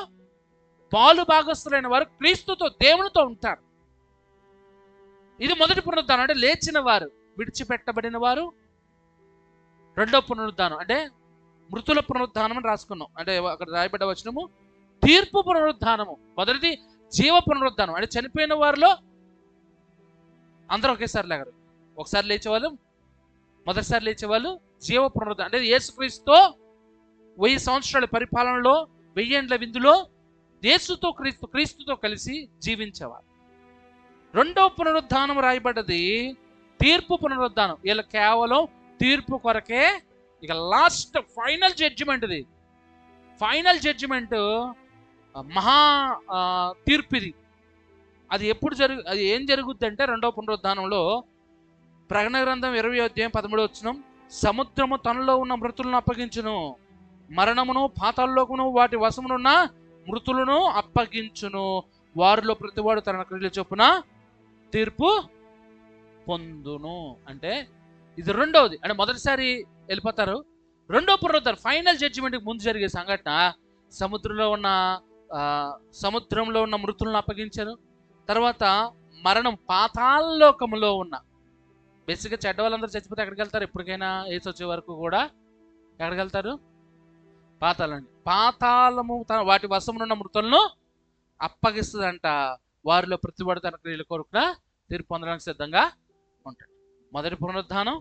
పాలు భాగస్తులైన వారు క్రీస్తుతో, దేవునితో ఉంటారు. ఇది మొదటి పునరుద్ధానం అంటే లేచిన వారు. విడిచిపెట్టబడిన వారు రెండో పునరుద్ధానం అంటే మృతుల పునరుద్ధానం అని రాసుకున్నాం. అంటే అక్కడ రాయబడ్డ వచనము తీర్పు పునరుద్ధానము. మొదటిది జీవ పునరుద్ధానం అంటే చనిపోయిన వారిలో అందరూ ఒకేసారి లేగరు. ఒకసారి లేచేవాళ్ళు, మొదటిసారి లేచేవాళ్ళు జీవ పునరుద్ధానం అంటే యేసుక్రీస్తుతో 1000 సంవత్సరాల పరిపాలనలో 1000 ఏండ్ల విందులో యేసుతో క్రీస్తుతో కలిసి జీవించేవారు. రెండో పునరుద్ధానం రాయబడ్డది తీర్పు పునరుద్ధానం. వీళ్ళు కేవలం తీర్పు కొరకే. ఇక లాస్ట్ ఫైనల్ జడ్జిమెంట్, ఇది ఫైనల్ జడ్జిమెంట్, మహా తీర్పు ఇది. అది ఎప్పుడు అది ఏం జరుగుద్ది అంటే రెండో పునరుద్ధానంలో ప్రకటన గ్రంథం 20:13 సముద్రము తనలో ఉన్న మృతులను అప్పగించును, మరణమును పాతాళలోకమును వాటి వశమునున్న మృతులను అప్పగించును, వారిలో ప్రతివాడు తన క్రియల చొప్పున తీర్పు పొందును. అంటే ఇది రెండవది. అంటే మొదటిసారి వెళ్ళిపోతారు, రెండో పునరుద్ధరణ ఫైనల్ జడ్జిమెంట్కి ముందు జరిగే సంఘటన సముద్రంలో ఉన్న మృతులను అప్పగించారు. తర్వాత మరణం పాతాళలోకములో ఉన్న, బేసిక్గా చెడ్డ వాళ్ళందరూ చచ్చిపోతే ఎక్కడికి వెళ్తారు? ఎప్పటికైనా ఏసు వచ్చే వరకు కూడా ఎక్కడికి వెళ్తారు? పాతాళము వాటి వశమునున్న మృతులను అప్పగిస్తుందంట. వారిలో ప్రతివాడు తన క్రియల కొరకు తీర్పు పొందడానికి సిద్ధంగా ఉంటాడు. మొదటి పునరుద్ధానం,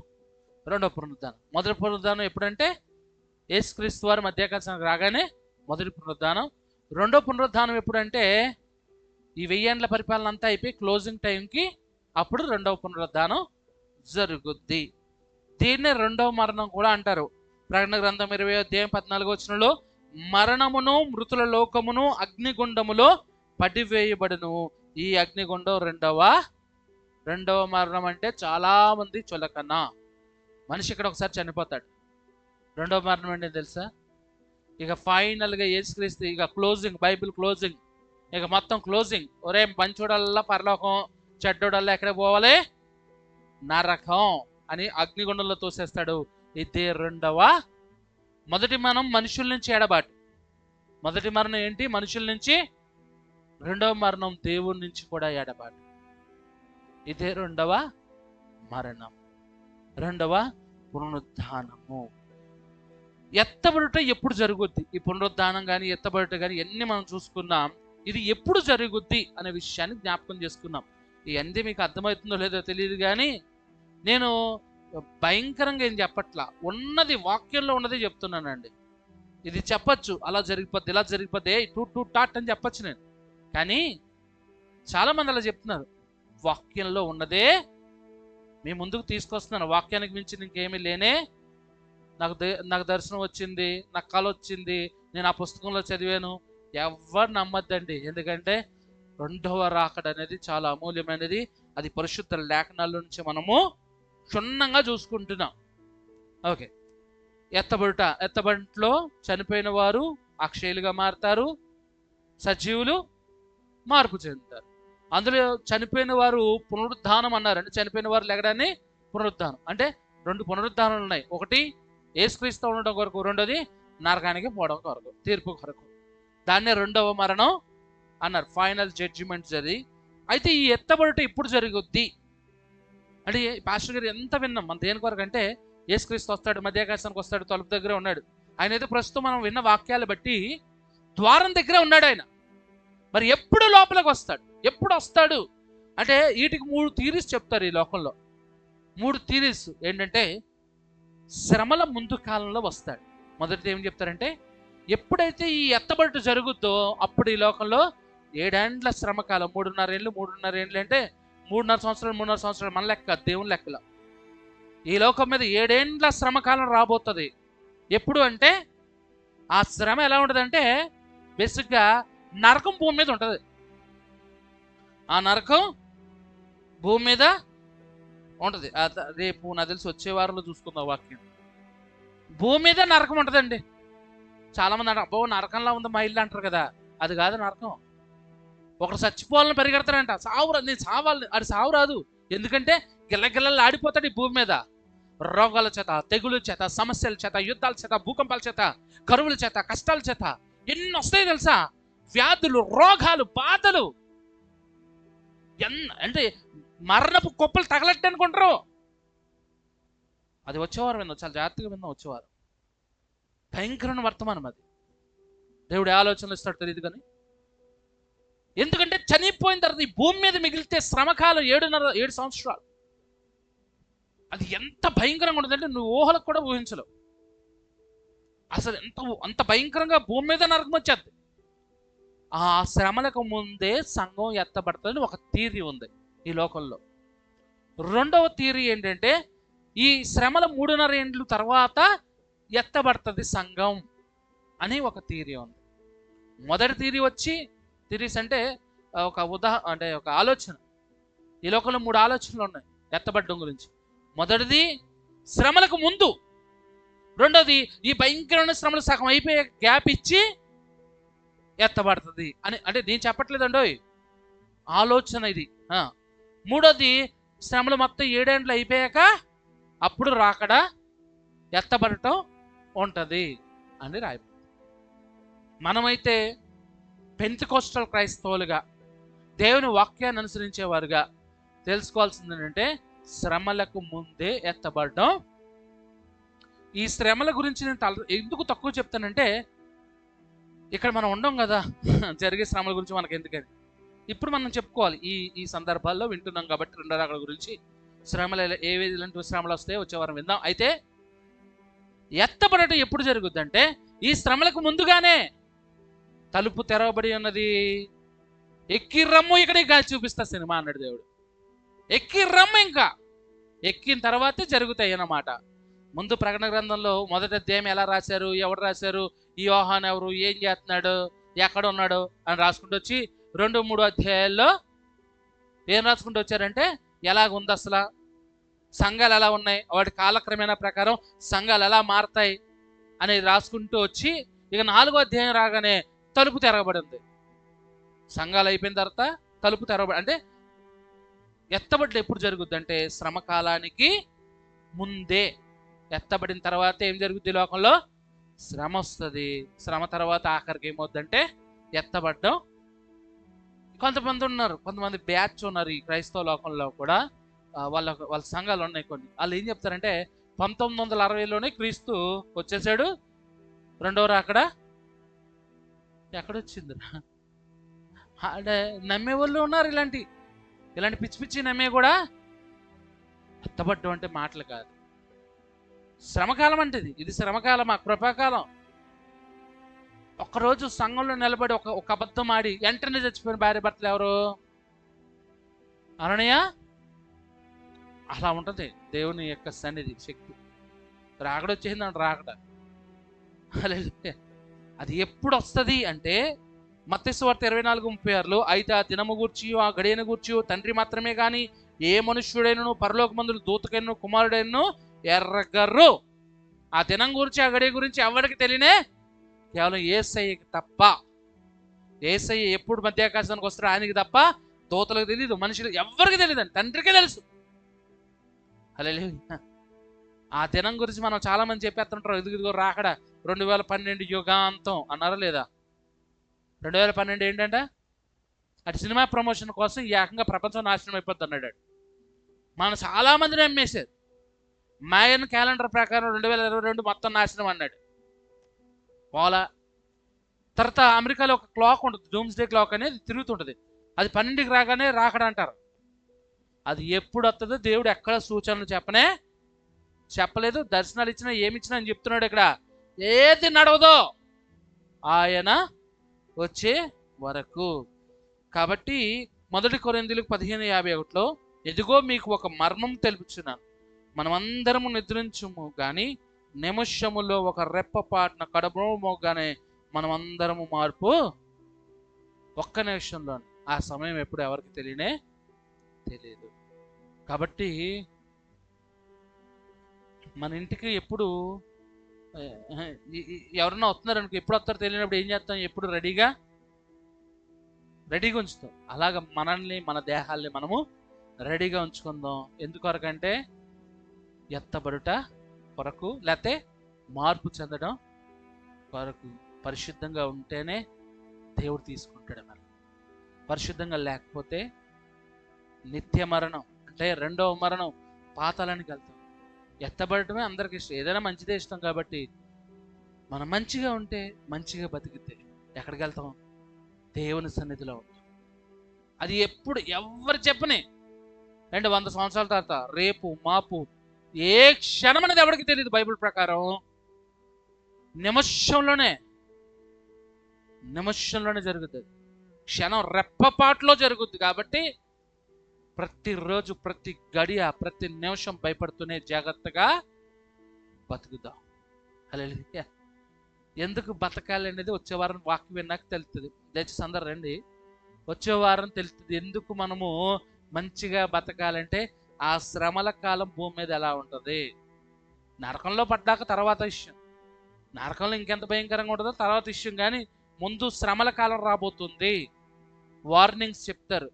రెండో పునరుద్ధానం. మొదటి పునరుద్ధానం ఎప్పుడంటే యేసుక్రీస్తు వారు మధ్యాకాశానికి రాగానే మొదటి పునరుద్ధానం. రెండో పునరుద్ధానం ఎప్పుడంటే ఈ 1000 ఏండ్ల పరిపాలన అంతా అయిపోయి క్లోజింగ్ టైంకి అప్పుడు రెండవ పునరుద్ధానం జరుగుద్ది. దీన్నే రెండవ మరణం కూడా అంటారు. ప్రకటన గ్రంథం 20:14 మరణమును మృతుల లోకమును అగ్నిగుండములో పడివేయబడును. ఈ అగ్నిగుండం రెండవ మరణం. అంటే చాలా మంది చులకన. మనిషి ఇక్కడ ఒకసారి చనిపోతాడు. రెండవ మరణం అంటే తెలుసా? ఇక ఫైనల్గా యేసుక్రీస్తు ఇక క్లోజింగ్, బైబిల్ క్లోజింగ్, ఇక మొత్తం క్లోజింగ్. ఒరే మంచోడల్లా పరలోకం, చెడ్డోడల్లా ఎక్కడ పోవాలి? నరకం అని అగ్నిగుండంలో తోసేస్తాడు. ఇదే రెండవ. మొదటి మరణం మనుషుల నుంచి ఎడబాటు. మొదటి మరణం ఏంటి? మనుషుల నుంచి. రెండవ మరణం దేవుని నుంచి కూడా ఎడబాటు. ఇదే రెండవ మరణం, రెండవ పునరుద్ధానము. ఎత్తబడుట ఎప్పుడు జరుగుద్ది? ఈ పునరుద్ధానం కానీ ఎత్తబడుట కానీ ఎన్ని మనం చూసుకున్నాం. ఇది ఎప్పుడు జరుగుద్ది అనే విషయాన్ని జ్ఞాపకం చేసుకున్నాం. ఇవన్నీ మీకు అర్థమవుతుందో లేదో తెలియదు, కానీ నేను భయంకరంగా ఏం చెప్పట్లా, ఉన్నది వాక్యంలో ఉన్నది చెప్తున్నానండి. ఇది చెప్పచ్చు, అలా జరిగిపోద్ది, ఇలా జరిగిపోద్ది, టూ టాట్ అని చెప్పచ్చు నేను. కానీ చాలామంది అలా చెప్తున్నారు. వాక్యంలో ఉన్నదే మీ ముందుకు తీసుకొస్తున్నాను. వాక్యానికి మించి ఇంకేమీ లేనే. నాకు దర్శనం వచ్చింది, నాకు కళ వచ్చింది, నేను ఆ పుస్తకంలో చదివాను. ఎవరు నమ్మద్దండి. ఎందుకంటే రెండవ రాకడ అనేది చాలా అమూల్యమైనది. అది పరిశుద్ధ లేఖనాల నుంచి మనము క్షుణ్ణంగా చూసుకుంటున్నాం. ఓకే. ఎత్తబడిలో చనిపోయిన వారు అక్షయులుగా మారుతారు, సజీవులు మార్పు చెందుతారు. అందులో చనిపోయిన వారు పునరుద్ధానం అన్నారు. అంటే చనిపోయిన వారు లెగడాన్ని పునరుద్ధానం. అంటే 2 పునరుద్ధానాలు ఉన్నాయి. ఒకటి యేసుక్రీస్తు ఉండడం కొరకు, రెండోది నరకానికి పోవడం కొరకు, తీర్పు కొరకు. దాన్నే రెండవ మరణం అన్నారు. ఫైనల్ జడ్జిమెంట్ జరిగి. అయితే ఈ ఎత్తబడుట ఇప్పుడు జరుగుద్ది అంటే పాస్టర్ గారు ఎంత విన్నాం మన దేని కొరకు అంటే, యేసుక్రీస్తు వస్తాడు, మధ్యాకాశానికి వస్తాడు, తలుపు దగ్గర ఉన్నాడు. ఆయన అయితే ప్రస్తుతం మనం విన్న వాక్యాలు బట్టి ద్వారం దగ్గరే ఉన్నాడు ఆయన. మరి ఎప్పుడు లోపలికి వస్తాడు? ఎప్పుడు వస్తాడు అంటే వీటికి 3 థీరీస్ చెప్తారు ఈ లోకంలో. 3 థీరీస్ ఏంటంటే, శ్రమల ముందు కాలంలో వస్తాడు. మొదటిది ఏం చెప్తారంటే, ఎప్పుడైతే ఈ ఎత్తబడుట జరుగుద్దో అప్పుడు ఈ లోకంలో 7 ఏండ్ల శ్రమకాలం. 3.5 ఏండ్లు అంటే 3.5 సంవత్సరాలు మన లెక్క, దేవుని లెక్కలో. ఈ లోకం మీద 7 ఏండ్ల శ్రమకాలం రాబోతుంది. ఎప్పుడు అంటే ఆ శ్రమ ఎలా ఉంటుంది అంటే, బేసిక్గా నరకం భూమి మీద ఉంటుంది. ఆ నరకం భూమి మీద ఉంటుంది. రేపు నాకు తెలిసి వచ్చే వారంలో చూసుకుందాం వాక్యం. భూమి మీద నరకం ఉంటుందండి. చాలామంది అంటారు, అబ్బో నరకంలా ఉంది మా ఇల్లు అంటారు కదా. అది కాదు నరకం. ఒకడు చచ్చిపోవాలని పరిగెడతాడంట, నేను సావాలి. అది సావు రాదు. ఎందుకంటే గిల్లగిల్లలు ఆడిపోతాడు ఈ భూమి మీద. రోగాల చేత, తెగుల చేత, సమస్యల చేత, యుద్ధాల చేత, భూకంపాల చేత, కరువుల చేత, కష్టాల చేత ఎన్ని వస్తాయి తెలుసా? వ్యాధులు, రోగాలు, బాధలు. అంటే మరణపు కుప్పలు తగలట్టు అనుకుంటారు. అది వచ్చేవారు విన్నాం, చాలా జాగ్రత్తగా విన్నాం. వచ్చేవారు భయంకరమైన వర్తమానం అది. దేవుడు ఆలోచనలు ఇస్తాడు తెలియదు కానీ, ఎందుకంటే చనిపోయిన తర్వాత ఈ భూమి మీద మిగిలితే శ్రమకాలం 7 సంవత్సరాలు. అది ఎంత భయంకరంగా ఉంటుందంటే నువ్వు ఊహలకు కూడా ఊహించలేవు. అసలు అంత భయంకరంగా భూమి మీద నరకం వచ్చేది. ఆ శ్రమలకు ముందే సంఘం ఎత్తబడుతుందని ఒక థియరీ ఉంది ఈ లోకంలో. రెండవ థియరీ ఏంటంటే, ఈ శ్రమల 3.5 ఏండ్ల తర్వాత ఎత్తబడుతుంది సంఘం అని ఒక థియరీ ఉంది. మొదటి థియరీ వచ్చి, థియరీస్ అంటే ఒక ఆలోచన. ఈ లోకంలో 3 ఆలోచనలు ఉన్నాయి ఎత్తబడడం గురించి. మొదటిది శ్రమలకు ముందు, రెండోది ఈ భయంకరమైన శ్రమలు సగం అయిపోయే గ్యాప్ ఇచ్చి ఎత్తబడుతుంది అని. అంటే నేను చెప్పట్లేదండో, ఆలోచన ఇది. మూడోది శ్రమలు మొత్తం 7 ఏండ్లు అయిపోయాక అప్పుడు రాకడ ఎత్తబడటం ఉంటుంది అని రాయి. మనమైతే పెంతెకోస్టల్ క్రైస్తవులుగా దేవుని వాక్యాన్ని అనుసరించేవారుగా తెలుసుకోవాల్సింది ఏంటంటే శ్రమలకు ముందే ఎత్తబడడం. ఈ శ్రమల గురించి నేను ఎందుకు తక్కువ చెప్తానంటే ఇక్కడ మనం ఉండం కదా, జరిగే శ్రమల గురించి మనకు ఎందుకని ఇప్పుడు మనం చెప్పుకోవాలి. ఈ సందర్భాల్లో వింటున్నాం కాబట్టి రెండో రాకడ గురించి, శ్రమలు ఇలాంటి శ్రమలు వస్తాయో వచ్చే వారం విందాం. అయితే ఎత్తబడటం ఎప్పుడు జరుగుద్దంటే ఈ శ్రమలకు ముందుగానే. తలుపు తెరవబడి ఉన్నది, ఎక్కి రమ్ము, ఇక్కడికి గాలి చూపిస్తా సినిమా అన్నాడు దేవుడు. ఎక్కి రమ్ము, ఇంకా ఎక్కిన తర్వాతే జరుగుతాయి అన్నమాట. ముందు ప్రకటన గ్రంథంలో మొదటి అధ్యాయం ఎలా రాశారు, ఎవరు రాశారు, ఈ యోహాను ఎవరు, ఏం చేస్తున్నాడు, ఎక్కడ ఉన్నాడు అని రాసుకుంటూ వచ్చి 2-3 అధ్యాయాల్లో ఏం రాసుకుంటూ వచ్చారంటే ఎలాగుంది అసలు, సంఘాలు ఎలా ఉన్నాయి, వాటి కాలక్రమేణా ప్రకారం సంఘాలు ఎలా మారతాయి అనేది రాసుకుంటూ వచ్చి ఇక 4వ అధ్యాయం రాగానే తలుపు తెరవబడింది. సంఘాలు అయిపోయిన తర్వాత తలుపు తెరవబడి, అంటే ఎత్తబడి ఎప్పుడు జరుగుద్ది అంటే శ్రమకాలానికి ముందే. ఎత్తబడిన తర్వాత ఏం జరుగుద్ది లోకంలో? శ్రమ వస్తుంది. శ్రమ తర్వాత ఆఖరికి ఏమవుద్దంటే ఎత్తబడ్డం. కొంతమంది బ్యాచ్ ఉన్నారు ఈ క్రైస్తవ లోకంలో కూడా, వాళ్ళ సంఘాలు ఉన్నాయి కొన్ని. వాళ్ళు ఏం చెప్తారంటే 1960లోనే క్రీస్తు వచ్చేసాడు, రెండవ రాకడ ఎక్కడొచ్చింది అంటే నమ్మే వాళ్ళు ఉన్నారు. ఇలాంటి పిచ్చి పిచ్చి నమ్మే కూడా. ఎత్తబడ్డం అంటే మాటలు కాదు, శ్రమకాలం అంటే ఇది శ్రమకాలం, కృపాకాలం. ఒక్కరోజు సంఘంలో నిలబడి ఒక అబద్ధం ఆడి వెంటనే చచ్చిపోయిన భార్య భర్తలు ఎవరు? అననీయ. అలా ఉంటుంది దేవుని యొక్క సన్నిధి, శక్తి. రాకడ వచ్చేసింది అంటే రాకడ. అది ఎప్పుడు వస్తుంది అంటే మత్తయి సువార్త 24:36లో, అయితే ఆ దినము గూర్చి ఆ గడియను గూర్చి తండ్రి మాత్రమే కానీ ఏ మనుష్యుడైనను పరలోకమందులు దూతకైనను కుమారుడైనను ఎర్రగర్రు. ఆ దినం గురించి ఆ గడియ గురించి ఎవరికి తెలియనే, కేవలం యేసయ్యకి తప్ప. యేసయ్య ఎప్పుడు మధ్యాకాశానికి వస్తాడో ఆయనకి తప్ప దూతలకు తెలియదు, మనుషులు ఎవరికి తెలియదు అని తండ్రికే తెలుసు. హల్లెలూయా. ఆ దినం గురించి మనం చాలా మంది చెప్పేస్తుంటారు, ఇదిగో రాకడ 2012 యుగాంతం అన్నారా లేదా? 2012 ఏంటంటే అటు సినిమా ప్రమోషన్ కోసం ఏకంగా ప్రపంచం నాశనం అయిపోద్ది అన్నాడు. మనం చాలా మందిని నమ్మేశారు. మాయన్ క్యాలెండర్ ప్రకారం 2022 మొత్తం నాశనం అన్నాడు. పోలా. తర్వాత అమెరికాలో ఒక క్లాక్ ఉంటుంది, డూమ్స్డే క్లాక్ అనేది తిరుగుతుంటుంది. అది 12కి రాగానే రాకడ అంటారు. అది ఎప్పుడు వస్తుందో దేవుడు ఎక్కడ సూచనలు చెప్పలేదు. దర్శనాలు ఇచ్చినా ఏమిచ్చినా అని చెప్తున్నాడు. ఇక్కడ ఏది నడవదో ఆయన వచ్చే వరకు. కాబట్టి 1 కొరింథీయులకు 15:51లో, ఎదిగో మీకు ఒక మర్మం తెలుపుచున్నాను, మనమందరము నిద్రించుము గాని నిమిషములో ఒక రెప్పపాటున కడమోగానే మనమందరము మార్పు ఒక్క నిమిషంలో. ఆ సమయం ఎప్పుడు ఎవరికి తెలియదు. కాబట్టి మన ఇంటికి ఎప్పుడు ఎవరన్నా వస్తున్నారనుకో, ఎప్పుడు వస్తారో తెలియనప్పుడు ఏం చేస్తాం? ఎప్పుడు రెడీగా ఉంచుతాం. అలాగ మనల్ని, మన దేహాల్ని మనము రెడీగా ఉంచుకుందాం. ఎందుకొరకంటే ఎత్తబడుట కొరకు, లేకపోతే మార్పు చెందడం కొరకు. పరిశుద్ధంగా ఉంటేనే దేవుడు తీసుకుంటాడు మనం. పరిశుద్ధంగా లేకపోతే నిత్య మరణం, అంటే రెండవ మరణం, పాతాళానికి వెళ్తాం. ఎత్తబడటమే అందరికి ఇష్టం, ఏదైనా మంచిదే ఇష్టం. కాబట్టి మనం మంచిగా ఉంటే, మంచిగా బతికితే ఎక్కడికి వెళ్తాం? దేవుని సన్నిధిలో ఉంటాం. అది ఎప్పుడు ఎవరు చెప్పని 100 సంవత్సరాల తర్వాత, రేపు మాపు ఏ క్షణం అనేది ఎవరికి తెలియదు. బైబిల్ ప్రకారం నిమిషంలోనే జరుగుతుంది. క్షణం రెప్పపాటులో జరుగుద్ది. కాబట్టి ప్రతిరోజు, ప్రతి గడియ, ప్రతి నిమిషం భయపడుతూనే జాగ్రత్తగా బతుకుదాం. హల్లెలూయా. ఎందుకు బతకాలి అనేది వచ్చే వారం వాక్యం విన్నాక తెలుస్తుంది. దయచేసి అందరు రండి, వచ్చే వారం తెలుస్తుంది ఎందుకు మనము మంచిగా బతకాలంటే. ఆ శ్రమల కాలం భూమి మీద ఎలా ఉంటుంది, నరకంలో పడ్డాక తర్వాత విషయం, నరకంలో ఇంకెంత భయంకరంగా ఉంటుందో తర్వాత విషయం. కానీ ముందు శ్రమల కాలం రాబోతుంది. వార్నింగ్స్ చెప్తారు,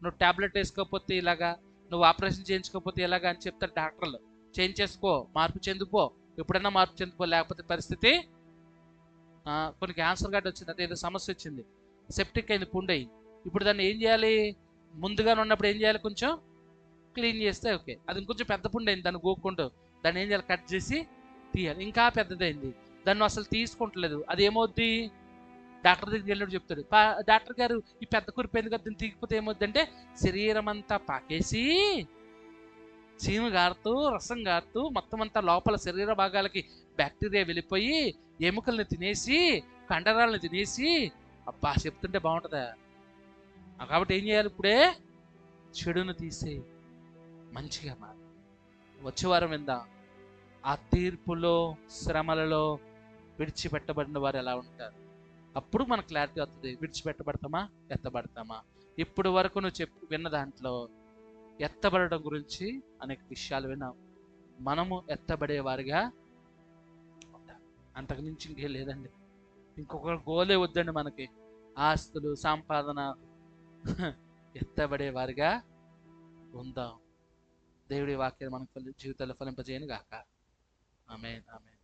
నువ్వు ట్యాబ్లెట్ వేసుకోకపోతే ఇలాగా, నువ్వు ఆపరేషన్ చేయించుకోకపోతే ఎలాగా అని చెప్తారు డాక్టర్లు. చేయించేసుకో, మార్పు చెందిపో, ఎప్పుడైనా మార్పు చెందిపో, లేకపోతే పరిస్థితి కొన్ని క్యాన్సర్ గడ్డ వచ్చింది, అంటే ఏదో సమస్య వచ్చింది, సెప్టిక్ అయింది, పుండయి. ఇప్పుడు దాన్ని ఏం చేయాలి? ముందుగానే ఉన్నప్పుడు ఏం చేయాలి? కొంచెం క్లీన్ చేస్తే ఓకే. అది ఇంకొంచెం పెద్ద పుండు అయింది, దాన్ని గోక్కుంటూ దాన్ని ఏం చేయాలి? కట్ చేసి తీయాలి. ఇంకా పెద్దదైంది, దాన్ని అసలు తీసుకుంటలేదు. అది ఏమవుద్ది? డాక్టర్ దగ్గరికి వెళ్ళినప్పుడు చెప్తాడు, డాక్టర్ గారు ఈ పెద్ద కురిపోయింది కదా, దీన్ని తీగిపోతే ఏమవుద్ది అంటే శరీరం అంతా పాకేసి చీము గారుతూ రసం గారుతూ మొత్తం అంతా లోపల శరీర భాగాలకి బ్యాక్టీరియా వెళ్ళిపోయి ఎముకల్ని తినేసి కండరాలను తినేసి, అబ్బా చెప్తుంటే బాగుంటుందా? కాబట్టి ఏం చేయాలి? ఇప్పుడే చెడును తీసే మంచిగా మారి వచ్చే వారం విందాం, ఆ తీర్పులో శ్రమలలో విడిచిపెట్టబడిన వారు ఎలా ఉంటారు. అప్పుడు మనకు క్లారిటీ వస్తుంది, విడిచిపెట్టబడతామా ఎత్తబడతామా. ఇప్పుడు వరకు నువ్వు విన్న దాంట్లో ఎత్తబడడం గురించి అనేక విషయాలు విన్నాం. మనము ఎత్తబడే వారిగా ఉంటాం, అంతకుమించి ఇంకేం లేదండి. ఇంకొక గోలే వద్దండి మనకి, ఆస్తులు సంపాదన. ఎత్తబడే వారిగా ఉందాం. దేవుడి వాక్యాన్ని మన జీవితాల్లో ఫలింపజేయను గాక. ఆమేన్, ఆమేన్.